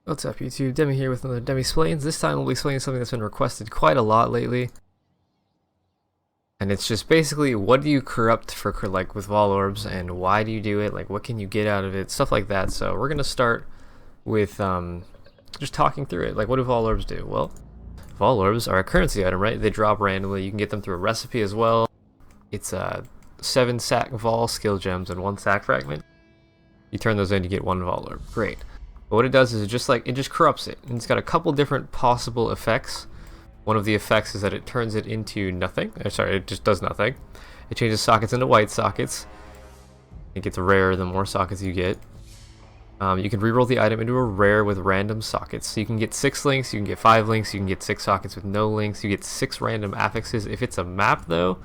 What's up YouTube, Demi here with another Demi Splains. This time we'll be explaining something that's been requested quite a lot lately. And it's just basically, what do you corrupt for like with Vaal Orbs, and why do you do it, like what can you get out of it, stuff like that. So we're going to start with just talking through it. Like, what do Vaal Orbs do? Well, Vaal Orbs are a currency item, right? They drop randomly. You can get them through a recipe as well. It's 7 sack Vaal skill gems and 1 sack fragment. You turn those in, you get 1 Vaal Orb. Great. But what it does is it just corrupts it, and it's got a couple different possible effects. One of the effects is that it turns it into nothing. It just does nothing. It changes sockets into white sockets. It gets rarer the more sockets you get. You can reroll the item into a rare with random sockets. So you can get 6 links, you can get 5 links, you can get 6 sockets with no links. You get 6 random affixes. If it's a map though,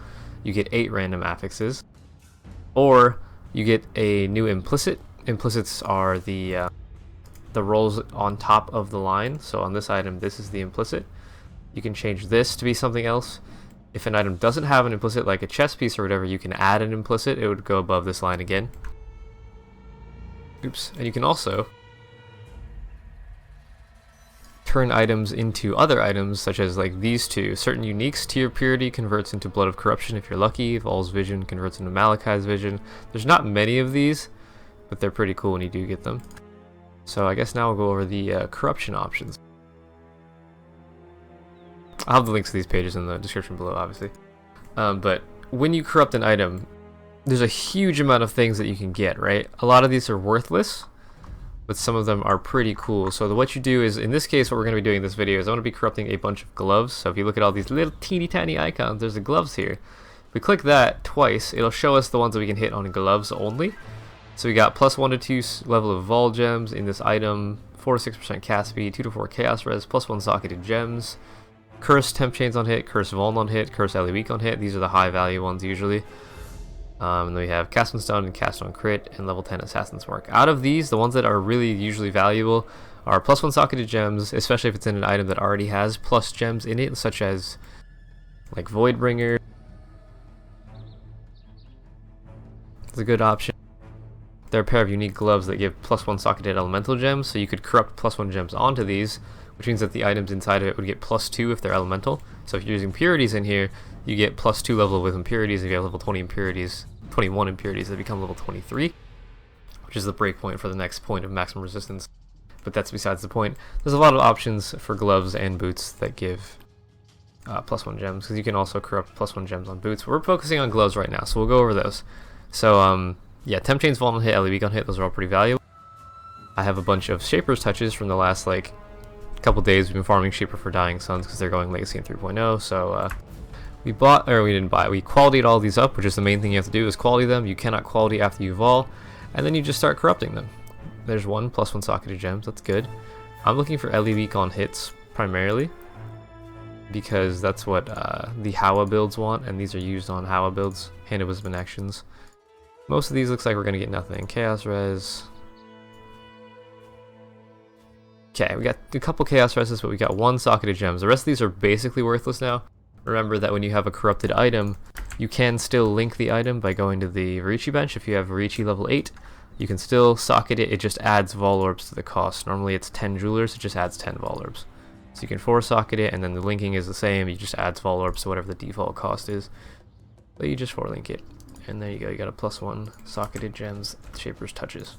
you get 8 random affixes. Or you get a new implicit. Implicits are the rolls on top of the line. So on this item, this is the implicit. You can change this to be something else. If an item doesn't have an implicit, like a chess piece or whatever, you can add an implicit. It would go above this line again. Oops. And you can also turn items into other items, such as like these two. Certain uniques, Tear Purity converts into Blood of Corruption if you're lucky. Vaal's Vision converts into Malachi's Vision. There's not many of these, but they're pretty cool when you do get them. So I guess now we'll go over the corruption options. I'll have the links to these pages in the description below, obviously. But when you corrupt an item, there's a huge amount of things that you can get, right? A lot of these are worthless, but some of them are pretty cool. So what you do is, in this case, what we're going to be doing in this video is I'm going to be corrupting a bunch of gloves. So if you look at all these little teeny tiny icons, there's the gloves here. If we click that twice, it'll show us the ones that we can hit on gloves only. So we got +1 to 2 level of Vaal gems in this item, 4 to 6% cast speed, 2 to 4 chaos res, +1 socketed gems, curse temp chains on hit, curse Vaal on hit, curse ally weak on hit. These are the high value ones usually. And then we have cast on stun and cast on crit and level 10 assassin's mark. Out of these, the ones that are really usually valuable are +1 socketed gems, especially if it's in an item that already has plus gems in it, such as like Voidbringer. It's a good option. There are a pair of unique gloves that give +1 socketed elemental gems, so you could corrupt +1 gems onto these, which means that the items inside of it would get +2 if they're elemental. So if you're using impurities in here, you get +2 level with impurities. If you have level 20 impurities, 21 impurities, they become level 23, which is the breakpoint for the next point of maximum resistance. But that's besides the point. There's a lot of options for gloves and boots that give +1 gems, because you can also corrupt +1 gems on boots. But we're focusing on gloves right now, so we'll go over those. So yeah, temp chains, Vaal on hit, ally weak on hit, those are all pretty valuable. I have a bunch of Shaper's touches from the last like couple days. We've been farming Shaper for Dying Suns because they're going Legacy in 3.0. So we qualityed all these up, which is the main thing you have to do is quality them. You cannot quality after you Vaal, and then you just start corrupting them. There's one +1 socketed gems, that's good. I'm looking for ally weak on hits primarily, because that's what the Hawa builds want, and these are used on Hawa builds, Hand of Wisdom actions. Most of these looks like we're going to get nothing. Chaos Res. Okay, we got a couple Chaos Reses, but we got 1 socketed gems. The rest of these are basically worthless now. Remember that when you have a corrupted item, you can still link the item by going to the Varici bench. If you have Varici level 8, you can still socket it. It just adds Vaal Orbs to the cost. Normally it's 10 jewelers, it just adds 10 Vaal Orbs. So you can 4-socket it, and then the linking is the same. You just adds Vaal Orbs to whatever the default cost is. But you just 4-link it. And there you go, you got a +1 socketed gems, Shaper's touches.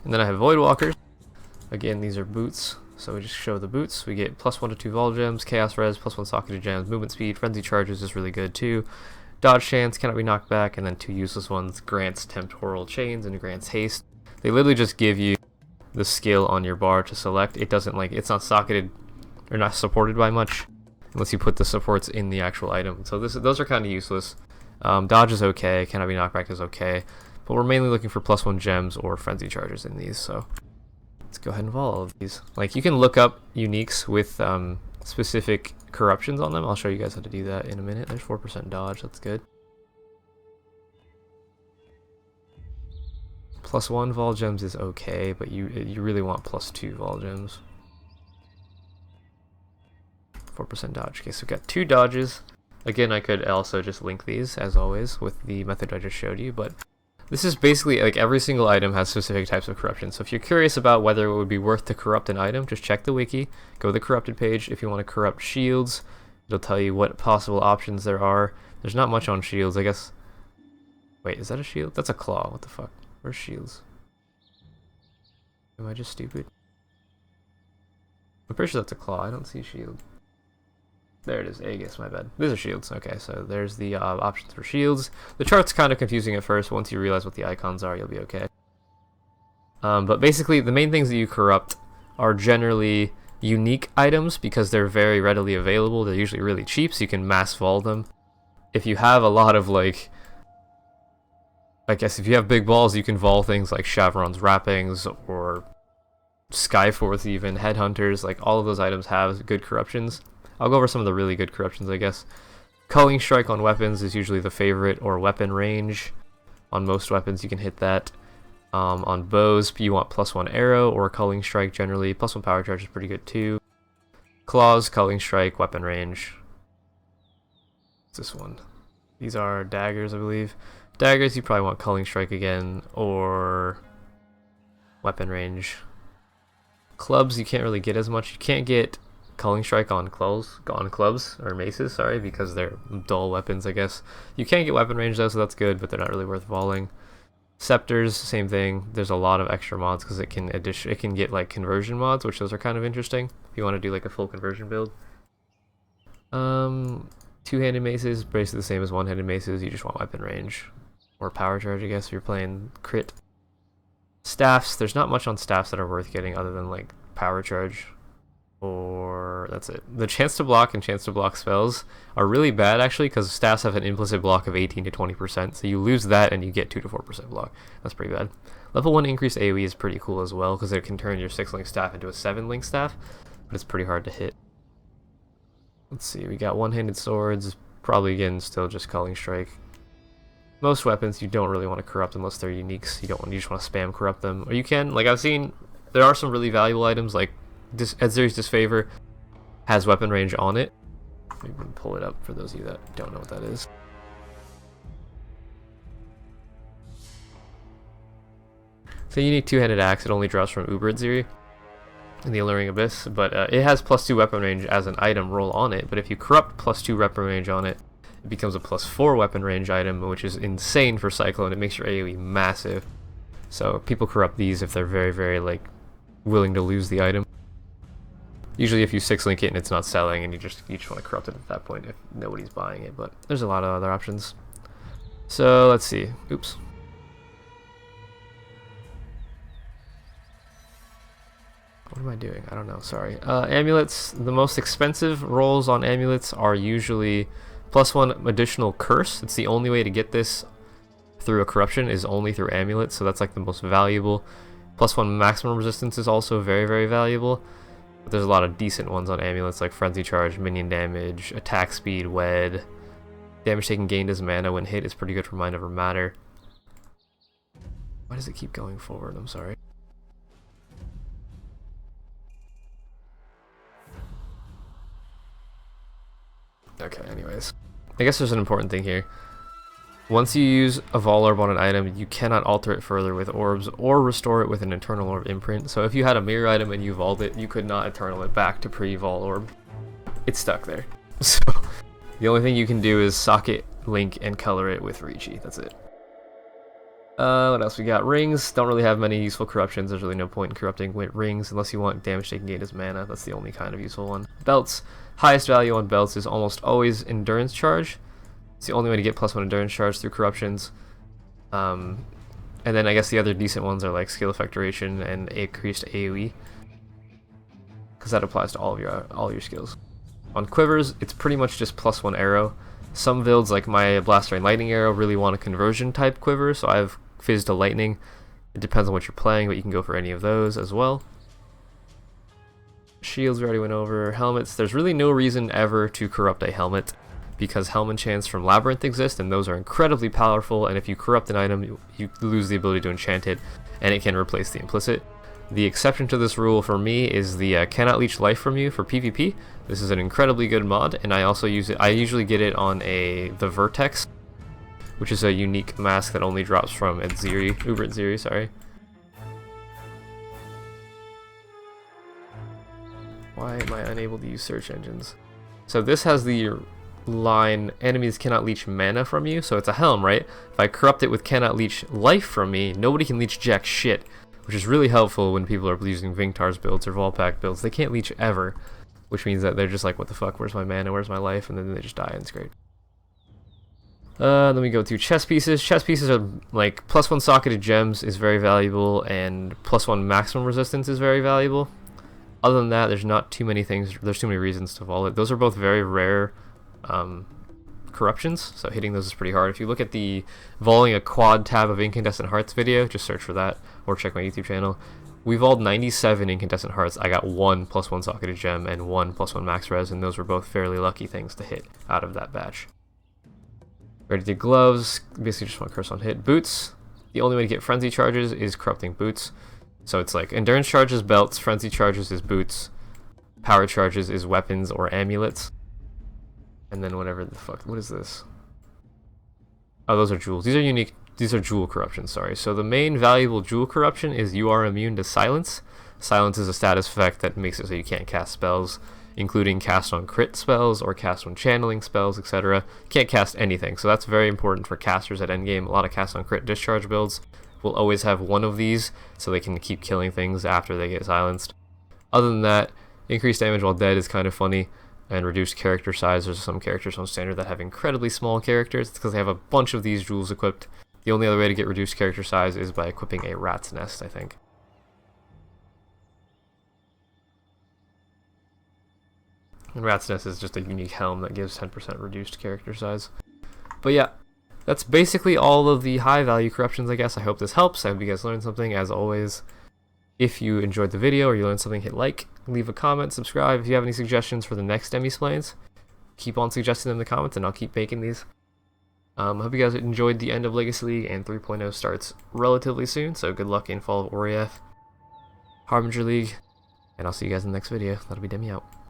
And then I have Voidwalkers. Again, these are boots, so we just show the boots. We get +1 to 2 Vaal gems, chaos res, +1 socketed gems, movement speed, frenzy charges is really good too. Dodge chance, cannot be knocked back, and then 2 useless ones, grants temporal chains and grants haste. They literally just give you the skill on your bar to select. It doesn't like, it's not socketed or not supported by much unless you put the supports in the actual item. So those are kind of useless. Dodge is okay, cannot be knocked back is okay, but we're mainly looking for +1 gems or frenzy charges in these, so let's go ahead and Vaal all of these. Like, you can look up uniques with specific corruptions on them. I'll show you guys how to do that in a minute. There's 4% dodge, that's good. +1 Vaal gems is okay, but you really want +2 Vaal gems. 4% dodge. Okay, so we've got 2 dodges. Again, I could also just link these, as always, with the method I just showed you, but This is basically like every single item has specific types of corruption. So if you're curious about whether it would be worth to corrupt an item, just check the wiki, go to the corrupted page. If you want to corrupt shields, it'll tell you what possible options there are. There's not much on shields, I guess. Wait, is that a shield? That's a claw. What the fuck? Where's shields? Am I just stupid? I'm pretty sure that's a claw. I don't see shield. There it is, Aegis, my bad. These are shields. Okay, so there's the options for shields. The chart's kind of confusing at first. Once you realize what the icons are, you'll be okay. But basically, the main things that you corrupt are generally unique items because they're very readily available. They're usually really cheap, so you can mass vol them. If you have a lot of, like, I guess if you have big balls, you can vol things like Chevron's wrappings or Skyforth even, Headhunters. Like, all of those items have good corruptions. I'll go over some of the really good corruptions, I guess. Culling Strike on weapons is usually the favorite, or weapon range. On most weapons, you can hit that. On bows, you want +1 arrow or Culling Strike generally. +1 power charge is pretty good too. Claws, Culling Strike, weapon range. What's this one? These are daggers, I believe. Daggers, you probably want Culling Strike again, or weapon range. Clubs, you can't really get as much. You can't get Culling Strike on clubs or maces, sorry, because they're dull weapons, I guess. You can get weapon range though, so that's good, but they're not really worth volleying. Scepters, same thing. There's a lot of extra mods because it can get like conversion mods, which those are kind of interesting if you want to do like a full conversion build. Two-handed maces, basically the same as one-handed maces. You just want weapon range or power charge, I guess, if you're playing crit. Staffs, there's not much on staffs that are worth getting other than like power charge. Or that's it. The chance to block and chance to block spells are really bad actually because staffs have an implicit block of 18 to 20%, so you lose that and you get 2 to 4% block. That's pretty bad. Level 1 increased AoE is pretty cool as well because it can turn your 6-link staff into a 7-link staff, but it's pretty hard to hit. Let's see, we got one-handed swords, probably again still just Culling Strike. Most weapons you don't really want to corrupt unless they're uniques. You just want to spam corrupt them, or you can, like I've seen, there are some really valuable items like Edzer's Disfavor has weapon range on it. Maybe we can pull it up for those of you that don't know what that is. So unique two-handed axe, it only drops from Uber Edzeri in the Alluring Abyss, but it has +2 weapon range as an item roll on it, but if you corrupt +2 weapon range on it, it becomes a +4 weapon range item, which is insane for Cyclone. It makes your AoE massive. So people corrupt these if they're very, very like willing to lose the item. Usually if you 6-link it and it's not selling and you just want to corrupt it at that point if nobody's buying it, but there's a lot of other options. So let's see. Oops. What am I doing? I don't know, sorry. Amulets, the most expensive rolls on amulets are usually +1 additional curse. It's the only way to get this through a corruption is only through amulets, so that's like the most valuable. +1 maximum resistance is also very, very valuable. But there's a lot of decent ones on amulets like Frenzy Charge, Minion Damage, Attack Speed, Wed. Damage taken gained as mana when hit is pretty good for Mind Over Matter. Why does it keep going forward? I'm sorry. Okay, anyways. I guess there's an important thing here. Once you use a Vaal Orb on an item, you cannot alter it further with orbs or restore it with an Eternal Orb imprint. So if you had a mirror item and you vaulted it, you could not Eternal it back to pre-Vaal Orb. It's stuck there. So the only thing you can do is socket, link, and color it with Ricci. That's it. What else we got? Rings don't really have many useful corruptions. There's really no point in corrupting with rings unless you want damage taken gained as mana. That's the only kind of useful one. Belts. Highest value on belts is almost always Endurance Charge. It's the only way to get +1 Endurance Charge through corruptions. And then I guess the other decent ones are like Skill Effect Duration and increased AoE, because that applies to all your skills. On quivers, it's pretty much just +1 arrow. Some builds like my Blaster and Lightning Arrow really want a conversion type quiver, so I've Fizz to Lightning. It depends on what you're playing, but you can go for any of those as well. Shields we already went over. Helmets, there's really no reason ever to corrupt a helmet, because helm enchants from Labyrinth exist, and those are incredibly powerful, and if you corrupt an item, you lose the ability to enchant it, and it can replace the implicit. The exception to this rule for me is the cannot leech life from you for PvP. This is an incredibly good mod, and I also use it. I usually get it on the Vertex, which is a unique mask that only drops from Uber Ziri, sorry. Why am I unable to use search engines? So this has the line, enemies cannot leech mana from you, so it's a helm, right? If I corrupt it with cannot leech life from me, nobody can leech jack shit, which is really helpful when people are using Vingtar's builds or Volpack builds. They can't leech ever, which means that they're just like, what the fuck, where's my mana, where's my life, and then they just die, and it's great. Then we go to chess pieces. Chess pieces are like +1 socketed gems is very valuable, and +1 maximum resistance is very valuable. Other than that, there's not too many things, there's too many reasons to vault it. Those are both very rare corruptions, so hitting those is pretty hard. If you look at the volleying a quad tab of Incandescent Hearts video, just search for that, or check my YouTube channel. We volled 97 Incandescent Hearts. I got 1 +1 socketed gem and 1 +1 max res, and those were both fairly lucky things to hit out of that batch. Ready to gloves, basically just want curse on hit. Boots, the only way to get frenzy charges is corrupting boots. So it's like endurance charges, belts, frenzy charges is boots, power charges is weapons or amulets, and then whatever the fuck, what is this? Oh, those are jewels. These are unique, these are jewel corruptions, sorry. So the main valuable jewel corruption is you are immune to silence. Silence is a status effect that makes it so you can't cast spells, including cast on crit spells or cast on channeling spells, etc. You can't cast anything, so that's very important for casters at endgame. A lot of cast on crit discharge builds will always have one of these, so they can keep killing things after they get silenced. Other than that, increased damage while dead is kind of funny, and reduced character size. There's some characters on standard that have incredibly small characters. It's because they have a bunch of these jewels equipped. The only other way to get reduced character size is by equipping a rat's nest, I think. And rat's nest is just a unique helm that gives 10% reduced character size. But yeah, that's basically all of the high value corruptions, I guess. I hope this helps. I hope you guys learned something. As always, if you enjoyed the video or you learned something, hit like, leave a comment, subscribe. If you have any suggestions for the next Demi Splains, keep on suggesting them in the comments and I'll keep making these. I hope you guys enjoyed the end of Legacy League, and 3.0 starts relatively soon, so good luck in Fall of Oriath, Harbinger League, and I'll see you guys in the next video. That'll be Demi out.